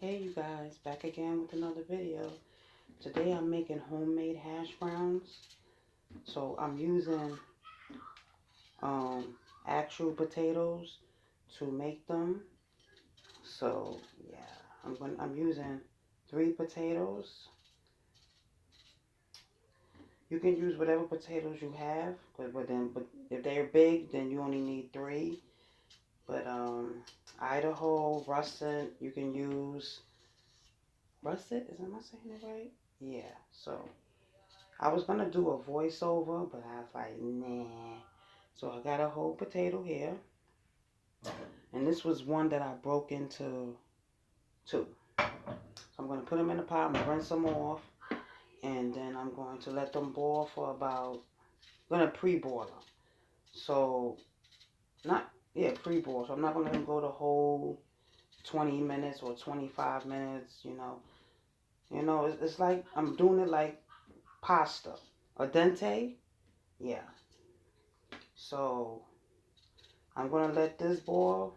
Hey you guys, back again with another video. Today I'm making homemade hash browns. So I'm using actual potatoes to make them. So yeah, I'm using 3 potatoes. You can use whatever potatoes you have, but if they're big, then you only need 3. But Idaho, russet, you can use russet. Am I saying it right? Yeah. So I was going to do a voiceover, but I was like, nah. So I got a whole potato here. And this was one that I broke into 2. So I'm going to put them in the pot. I'm going to rinse them off. And then I'm going to let them boil for about, I'm going to pre-boil them. So, pre-boil. So I'm not going to let them go the whole 20 minutes or 25 minutes, it's like, I'm doing it like pasta. Al dente? Yeah. So I'm going to let this boil,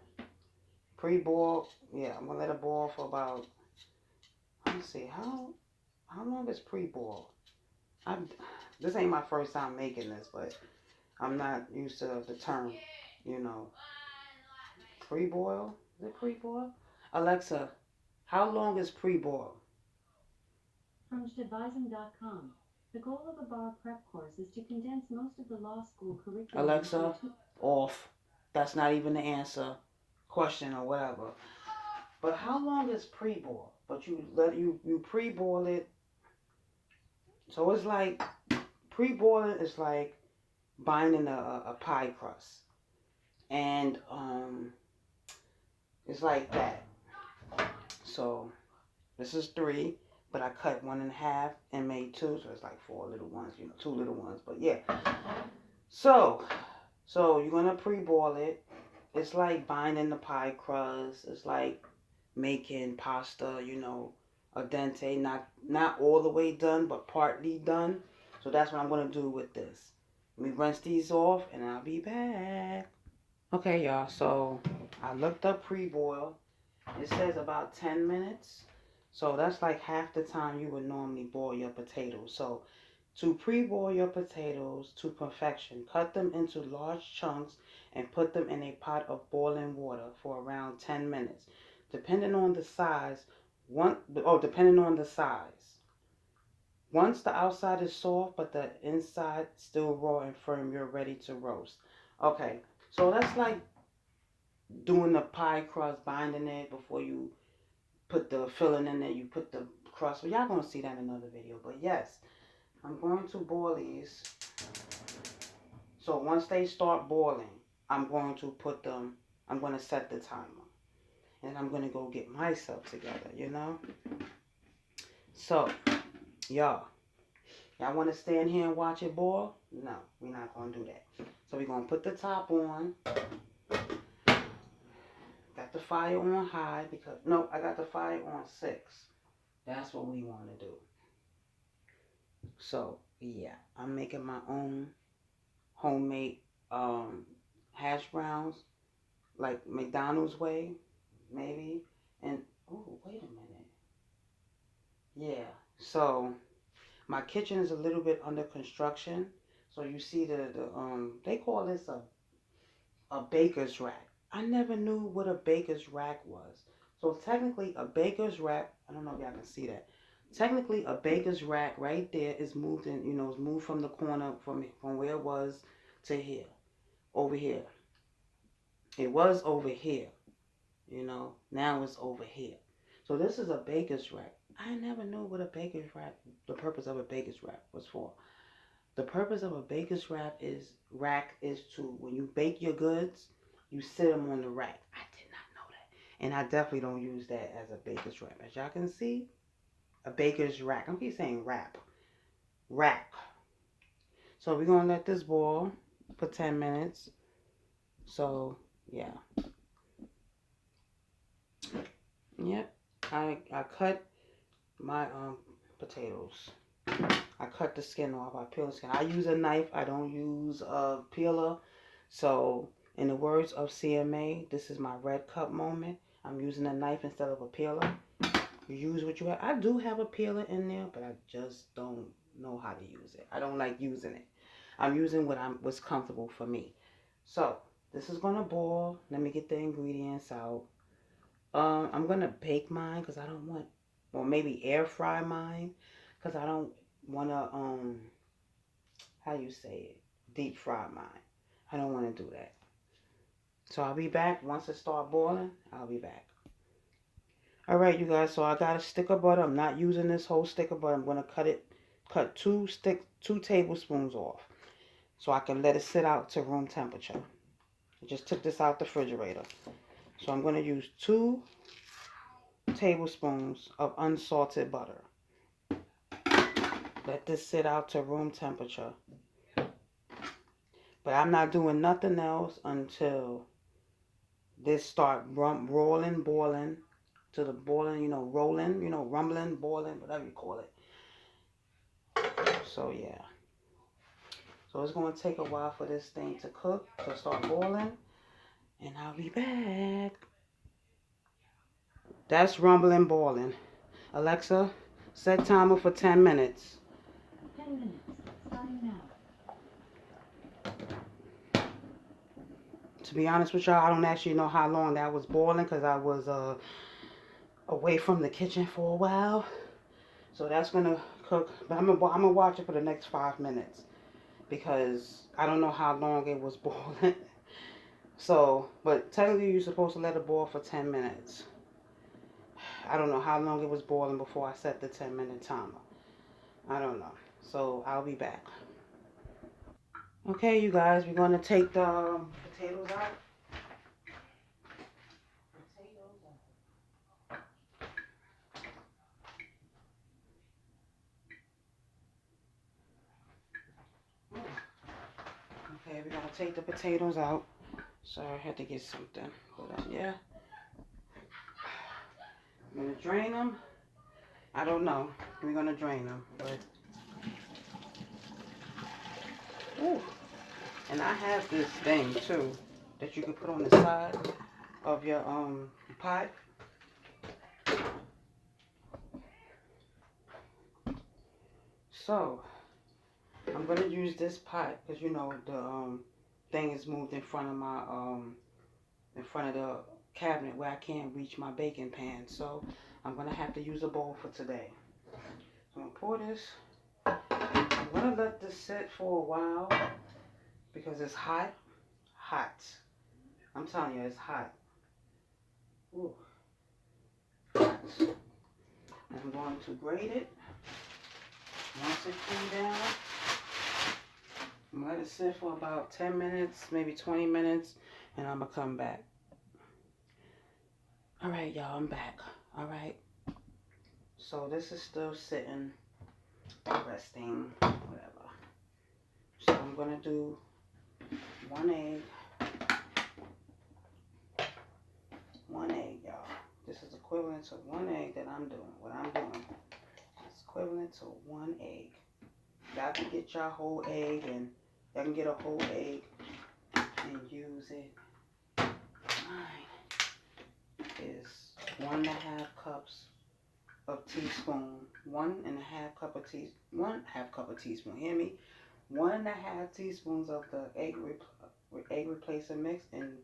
pre-boil. Yeah, I'm going to let it boil for about, let me see, how long is pre-boil? This ain't my first time making this, but I'm not used to the term, Pre-boil? Is it pre-boil? Alexa, how long is pre-boil? From Shadvising.com. The goal of a bar prep course is to condense most of the law school curriculum. Alexa, off. That's not even the answer, question or whatever. But how long is pre-boil? But you pre-boil it. So it's like pre-boiling is like binding a pie crust, and it's like that. So this is 3, but I cut 1 in half and made 2, so it's like 4 little ones, 2 little ones. But yeah, so you're gonna pre-boil it. It's like binding the pie crust. It's like making pasta, al dente, not all the way done, but partly done. So that's what I'm gonna do with this. Let me rinse these off, and I'll be back. Okay, y'all. So I looked up pre-boil. It says about 10 minutes. So that's like half the time you would normally boil your potatoes. So to pre-boil your potatoes to perfection, cut them into large chunks and put them in a pot of boiling water for around 10 minutes. Depending on the size, depending on the size. Once the outside is soft but the inside still raw and firm, you're ready to roast. Okay, so that's like doing the pie crust, binding it before you put the filling in there. You put the crust. Well, y'all gonna see that in another video. But yes, I'm going to boil these. So once they start boiling, I'm going to put them. I'm going to set the timer, and I'm going to go get myself together. So y'all want to stand here and watch it boil? No, we're not going to do that. So we're going to put the top on. Got the fire on high because, no, I got the fire on 6. That's what we want to do. So, yeah, I'm making my own homemade hash browns, like McDonald's way, maybe. And, oh, wait a minute. Yeah, so my kitchen is a little bit under construction. So you see they call this a baker's rack. I never knew what a baker's rack was. So technically a baker's rack, I don't know if y'all can see that. Technically a baker's rack right there is moved in, is moved from the corner from where it was to here, over here. It was over here, now it's over here. So this is a baker's rack. I never knew what a baker's rack, the purpose of a baker's rack was for. The purpose of a baker's rack is to, when you bake your goods, you sit them on the rack. I did not know that. And I definitely don't use that as a baker's rack. As y'all can see, a baker's rack. I'm keep saying wrap. Rack. So we're going to let this boil for 10 minutes. So, yeah. Yep. I cut my potatoes. I cut the skin off. I peel the skin. I use a knife. I don't use a peeler. So, in the words of CMA, this is my red cup moment. I'm using a knife instead of a peeler. You use what you have. I do have a peeler in there, but I just don't know how to use it. I don't like using it. I'm using what's comfortable for me. So this is gonna boil. Let me get the ingredients out. I'm gonna bake mine because I don't want, or maybe air fry mine because I don't wanna how you say it, deep fry mine. I don't want to do that. So I'll be back once it start boiling. I'll be back. All right, you guys. So I got a stick of butter. I'm not using this whole stick of butter. I'm gonna cut two tablespoons off, so I can let it sit out to room temperature. I just took this out the refrigerator. So I'm gonna use 2 tablespoons of unsalted butter. Let this sit out to room temperature. But I'm not doing nothing else until this start boiling to the boiling, rolling, rumbling, boiling, whatever you call it. So yeah. So it's going to take a while for this thing to cook, to start boiling. And I'll be back. That's rumbling, boiling. Alexa, set timer for 10 minutes. 10 minutes, starting now. To be honest with y'all, I don't actually know how long that was boiling because I was away from the kitchen for a while. So that's going to cook. But I'm gonna watch it for the next 5 minutes because I don't know how long it was boiling. So, but technically you're supposed to let it boil for 10 minutes. I don't know how long it was boiling before I set the 10-minute timer. I don't know. So I'll be back. Okay, you guys, we're going to take the potatoes out. Okay, we're going to take the potatoes out. Sorry, I had to get something. Hold on, yeah. I'm going to drain them. I don't know. We're going to drain them. But ooh. And I have this thing, too, that you can put on the side of your pot. So, I'm going to use this pot because, the thing is moved in front of my, in front of the cabinet where I can't reach my baking pan. So, I'm going to have to use a bowl for today. So, I'm going to pour this. I'm going to let this sit for a while because it's hot. Hot. I'm telling you, it's hot. Ooh. Hot. I'm going to grate it. Once it cools down, I'm going to let it sit for about 10 minutes, maybe 20 minutes, and I'm going to come back. All right, y'all, I'm back. All right. So this is still sitting, resting, whatever. So I'm going to do 1 egg. 1 egg, y'all. This is equivalent to 1 egg that I'm doing. What I'm doing is equivalent to 1 egg. Y'all can get your whole egg, and y'all can get a whole egg and use it. Mine is 1.5 cups of teaspoon, 1.5 cup of teaspoon. Hear me? 1.5 teaspoons of the egg replacer mix and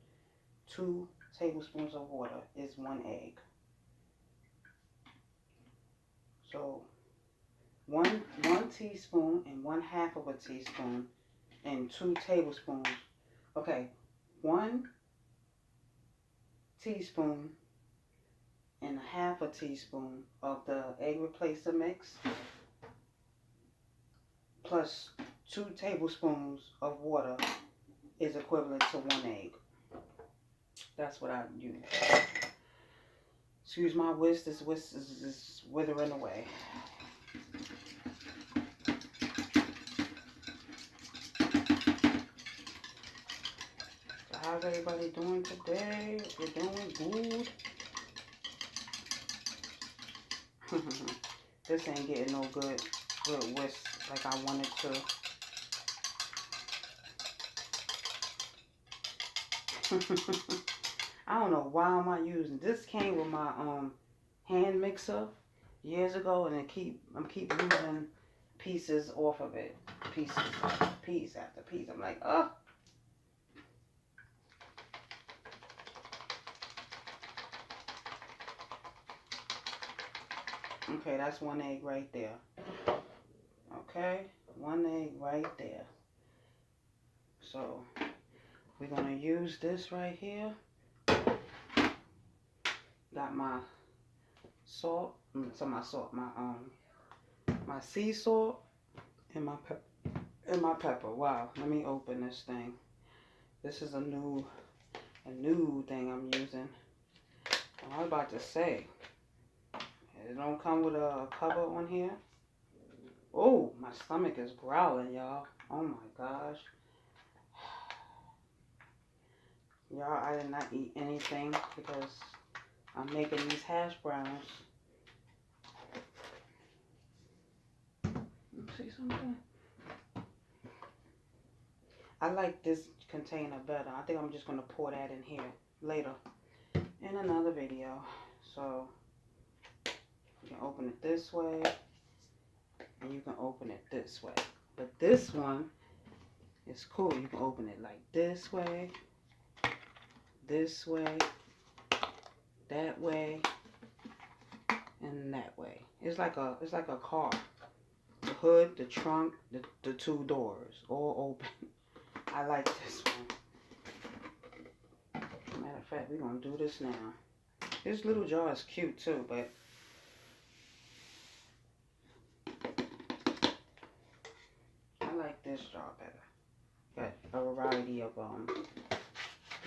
2 tablespoons of water is 1 egg. So one teaspoon and 1/2 of a teaspoon and 2 tablespoons. Okay, 1 teaspoon and 1/2 a teaspoon of the egg replacer mix plus 2 tablespoons of water is equivalent to 1 egg. That's what I use. Excuse my whisk. This whisk is withering away. So how's everybody doing today? You're doing good. This ain't getting no good whisk like I wanted to. I don't know why am I using this. Came with my hand mixer, years ago, and I'm keep losing pieces off of it. Pieces, piece after piece. I'm like, oh. Okay, that's one egg right there. Okay, one egg right there. So we're gonna use this right here. Got my salt, my sea salt and my pepper. Wow, let me open this thing. This is a new thing I'm using. I was about to say, it don't come with a cover on here. Oh, my stomach is growling, y'all. Oh my gosh. Y'all, I did not eat anything because I'm making these hash browns. See something? I like this container better. I think I'm just going to pour that in here later in another video. So you can open it this way and you can open it this way. But this one is cool. You can open it like this way, that way, and that way. It's like a car. The hood, the trunk, the two doors all open. I like this one. Matter of fact, we're gonna do this now. This little jar is cute too, but I like this jar better. Got a variety of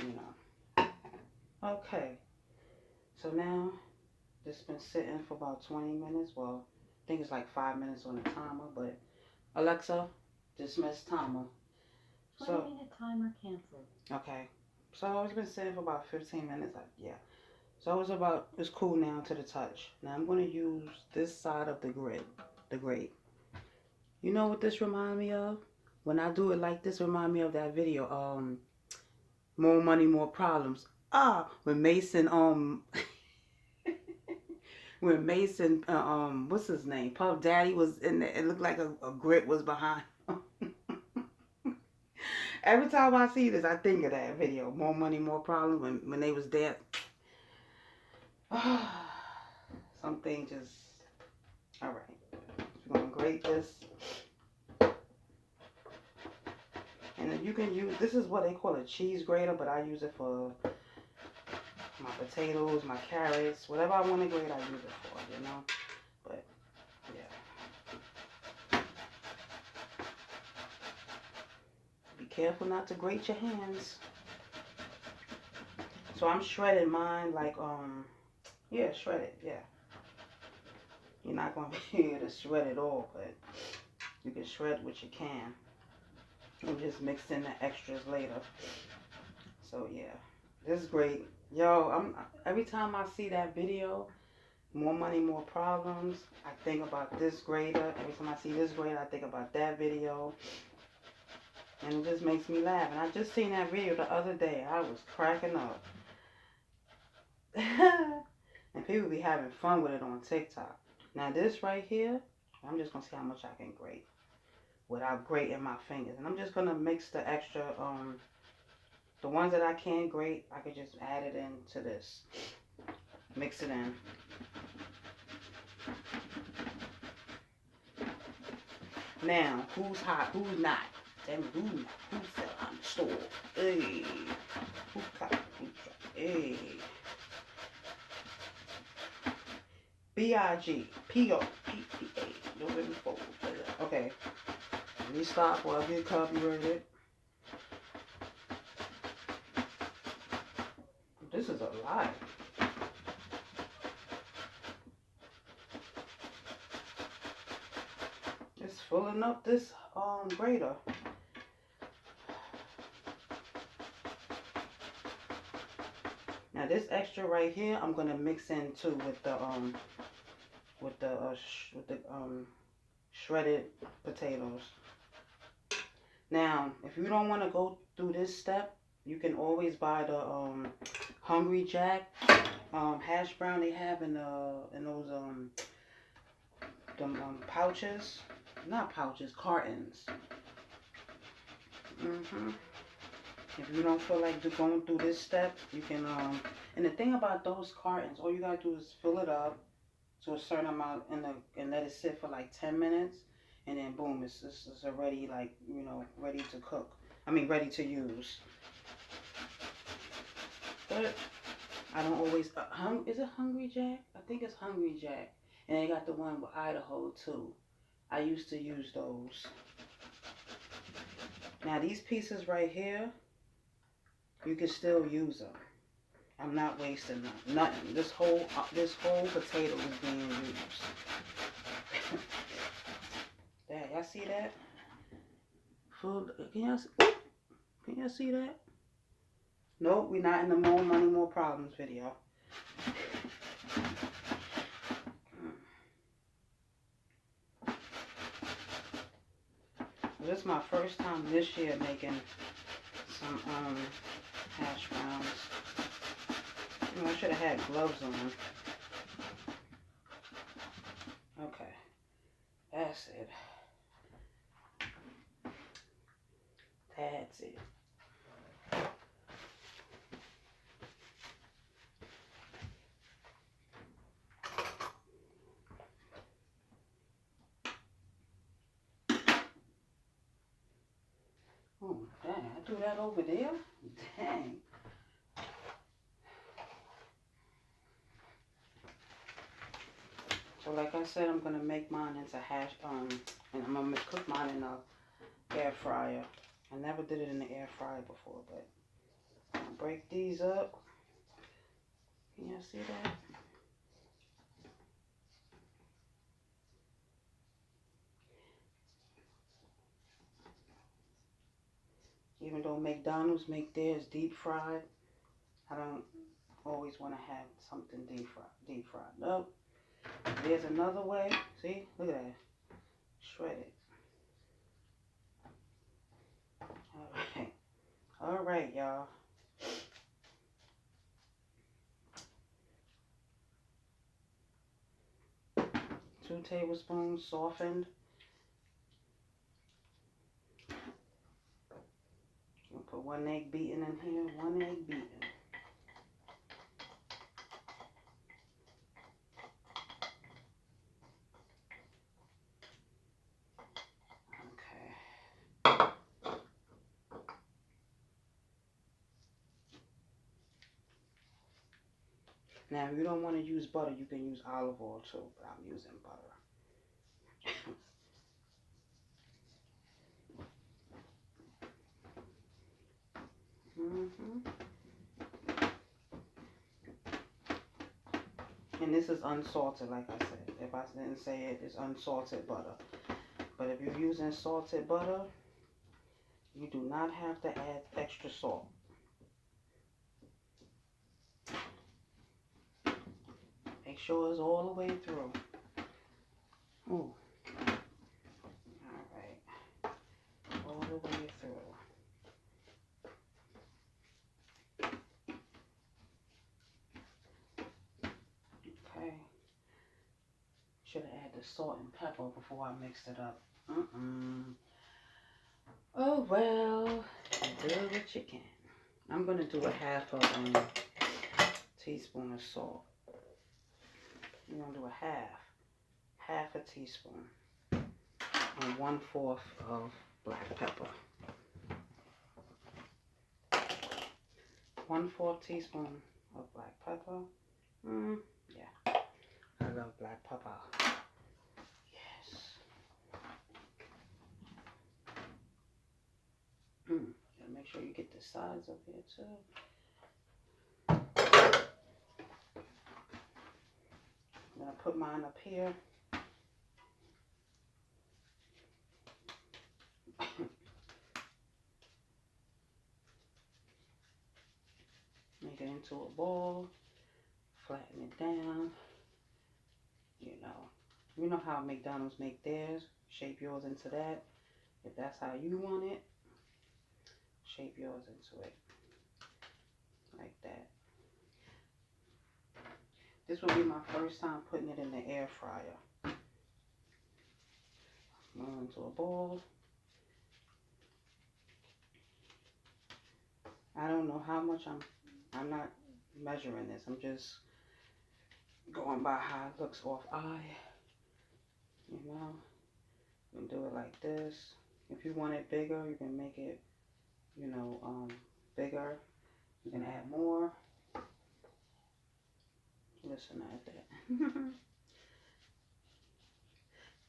you know. Okay. So now this has been sitting for about 20 minutes. Well, I think it's like 5 minutes on the timer, but Alexa, dismiss timer. 20-minute timer canceled. Okay. So it's been sitting for about 15 minutes. Yeah. So it's cool now to the touch. Now I'm going to use this side of the grate. You know what this remind me of? When I do it like this, remind me of that video, More Money, More Problems. When Mason, when Mason, what's his name? Puff Daddy was in there. It looked like a grit was behind him. Every time I see this, I think of that video, More Money, More Problems, when they was there. Something just, all right. We're going to grate this. And then you can use, this is what they call a cheese grater, but I use it for my potatoes, my carrots, whatever I want to grate, I use it for, you know. But, yeah. Be careful not to grate your hands. So I'm shredding mine like, yeah, shred it, yeah. You're not going to be able to shred it all, but you can shred what you can. And just mix in the extras later. So yeah, this is great. Yo, every time I see that video, More Money, More Problems, I think about this grater. Every time I see this grater, I think about that video. And it just makes me laugh. And I just seen that video the other day. I was cracking up. And people be having fun with it on TikTok. Now this right here, I'm just going to see how much I can grate without grating my fingers. And I'm just going to mix the extra, the ones that I can't grate, I could just add it into this. Mix it in. Now, who's hot? Who's not? Tell me who's not. Who's still on the store? Hey. Who's hot? Who's hot? Hey. B-I-G. P-O-P-P-A. November 4th. Okay. Let me stop while I get copyrighted. This is a lot. It's filling up this grater. Now this extra right here, I'm gonna mix in too with the shredded potatoes. Now, if you don't want to go through this step, you can always buy the Hungry Jack hash brown they have in those them pouches, not pouches, cartons. If you don't feel like going through this step, you can, and the thing about those cartons, all you gotta do is fill it up to a certain amount and let it sit for like 10 minutes, and then boom, it's already like, you know, ready to cook. I mean, ready to use. But I don't always, is it Hungry Jack? I think it's Hungry Jack. And they got the one with Idaho too. I used to use those. Now these pieces right here, you can still use them. I'm not wasting nothing. This whole potato is being used. There, y'all see that? Food. Can y'all see that? Nope, we're not in the more money, more problems video. This is my first time this year making some hash browns. You know, I should have had gloves on. Okay, that's it. That's it. Oh, dang, I threw that over there? Dang. So like I said, I'm gonna make mine into hash, and I'm gonna cook mine in a air fryer. I never did it in the air fryer before, but I'm gonna break these up. Can y'all see that? Even though McDonald's make theirs deep fried, I don't always want to have something deep fried. Nope. There's another way. See? Look at that. Shredded. Alright. Alright, y'all. 2 tablespoons softened. We'll put 1 egg beaten in here. 1 egg beaten. Now, if you don't want to use butter, you can use olive oil too, but I'm using butter. And this is unsalted, like I said. If I didn't say it, it's unsalted butter. But if you're using salted butter, you do not have to add extra salt. Make sure it's all the way through. Ooh. Alright. All the way through. Okay. Should have added the salt and pepper before I mixed it up. Oh well, you do what you can. I'm gonna do a half a teaspoon of salt. I'm gonna do a half a teaspoon, and 1/4 of black pepper. 1/4 teaspoon of black pepper. Yeah, I love black pepper. Yes. Gotta make sure you get the sides up here too. I'm gonna put mine up here. Make it into a ball. Flatten it down. You know how McDonald's make theirs. Shape yours into that. If that's how you want it, shape yours into it. Like that. This will be my first time putting it in the air fryer. roll into a ball. I don't know how much I'm not measuring this. I'm just going by how it looks off eye. You know, you can do it like this. If you want it bigger, you can make it, you know, bigger. You can add more. Listen at that.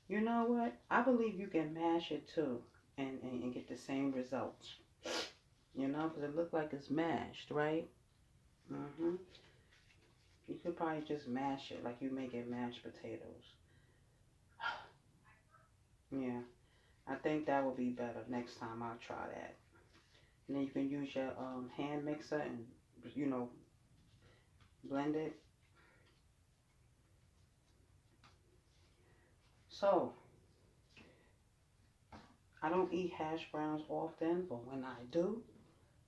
You know what? I believe you can mash it too and get the same results. You know, because it looked like it's mashed, right? Mm-hmm. You could probably just mash it like you make it mashed potatoes. Yeah, I think that would be better next time. I'll try that. And then you can use your hand mixer and, you know, blend it. So, I don't eat hash browns often, but when I do,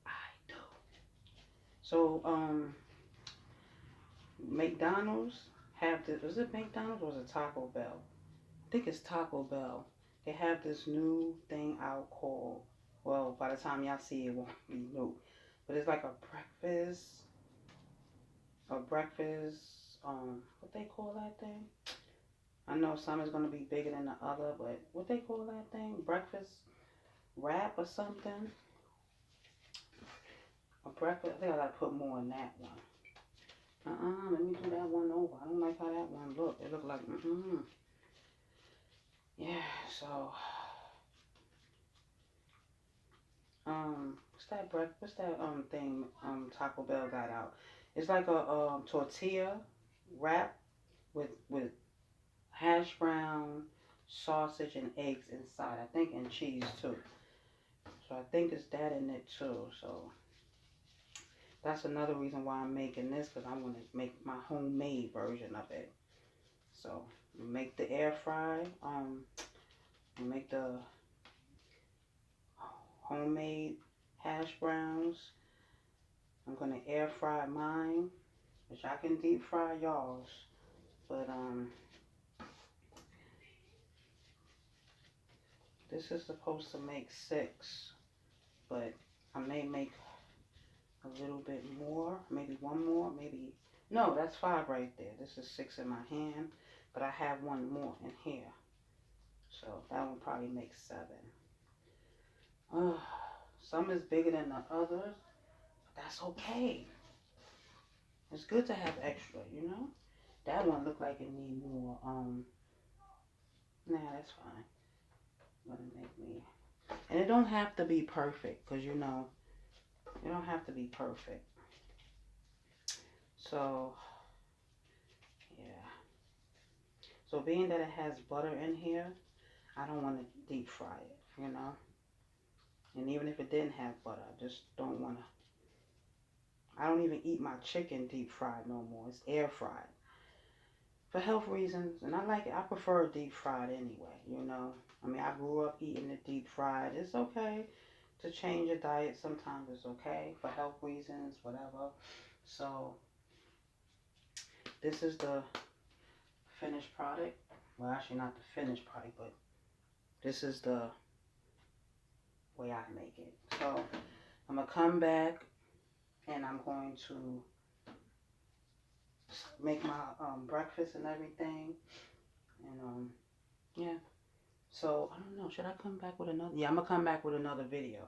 I do. So, McDonald's have this. Was it McDonald's or was it Taco Bell? I think it's Taco Bell. They have this new thing out called, well, by the time y'all see it, it won't be new. But it's like a breakfast, what they call that thing? I know some is going to be bigger than the other, but what they call that thing? Breakfast wrap or something? A breakfast, I think I got to put more in that one. Let me do that one over. I don't like how that one look. It look like, yeah, so, what's that thing Taco Bell got out? It's like a tortilla wrap with hash brown, sausage, and eggs inside. I think and cheese too. So I think it's that in it too. So that's another reason why I'm making this, because I want to make my homemade version of it. So make the air fry. Make the homemade hash browns. I'm gonna air fry mine, which I can deep fry y'all's. But this is supposed to make 6, but I may make a little bit more, maybe one more, maybe, no, that's 5 right there. This is 6 in my hand, but I have one more in here. So that one probably makes 7. Some is bigger than the others, but that's okay. It's good to have extra, you know? That one looked like it need more, nah, that's fine. Gonna make me, and it don't have to be perfect, because you know, it don't have to be perfect. So, yeah. So being that it has butter in here, I don't want to deep fry it, you know? And even if it didn't have butter, I just don't want to. I don't even eat my chicken deep fried no more. It's air fried. For health reasons, and I like it. I prefer deep fried anyway, you know? I mean, I grew up eating it deep fried. It's okay to change your diet. Sometimes it's okay for health reasons, whatever. So, this is the finished product. Well, actually, not the finished product, but this is the way I make it. So, I'm going to come back and I'm going to make my breakfast and everything. And, yeah. So, I don't know. Should I come back with another? Yeah, I'm going to come back with another video.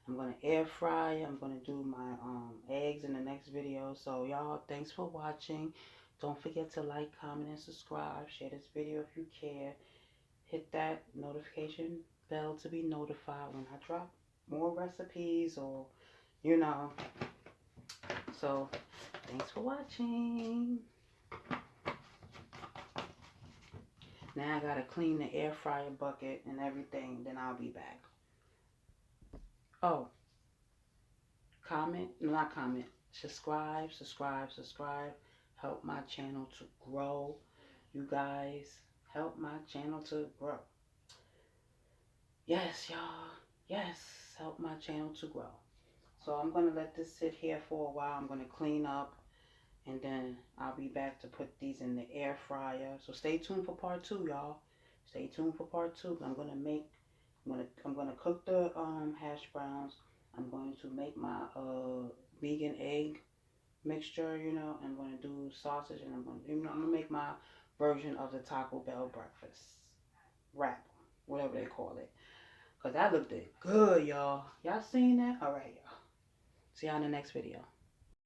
I'm going to air fry. I'm going to do my eggs in the next video. So, y'all, thanks for watching. Don't forget to like, comment, and subscribe. Share this video if you care. Hit that notification bell to be notified when I drop more recipes or, you know. So, thanks for watching. Now I got to clean the air fryer bucket and everything. Then I'll be back. Oh, comment. No, not comment. Subscribe. Help my channel to grow. You guys, help my channel to grow. Yes, y'all. Yes, help my channel to grow. So I'm going to let this sit here for a while. I'm going to clean up. And then I'll be back to put these in the air fryer. So stay tuned for part 2, y'all. Stay tuned for part 2. I'm gonna make. I'm gonna cook the hash browns. I'm going to make my vegan egg mixture. You know, I'm gonna do sausage, and I'm gonna make my version of the Taco Bell breakfast wrap, whatever they call it. Cause that looked good, y'all. Y'all seen that? All right, y'all. See y'all in the next video.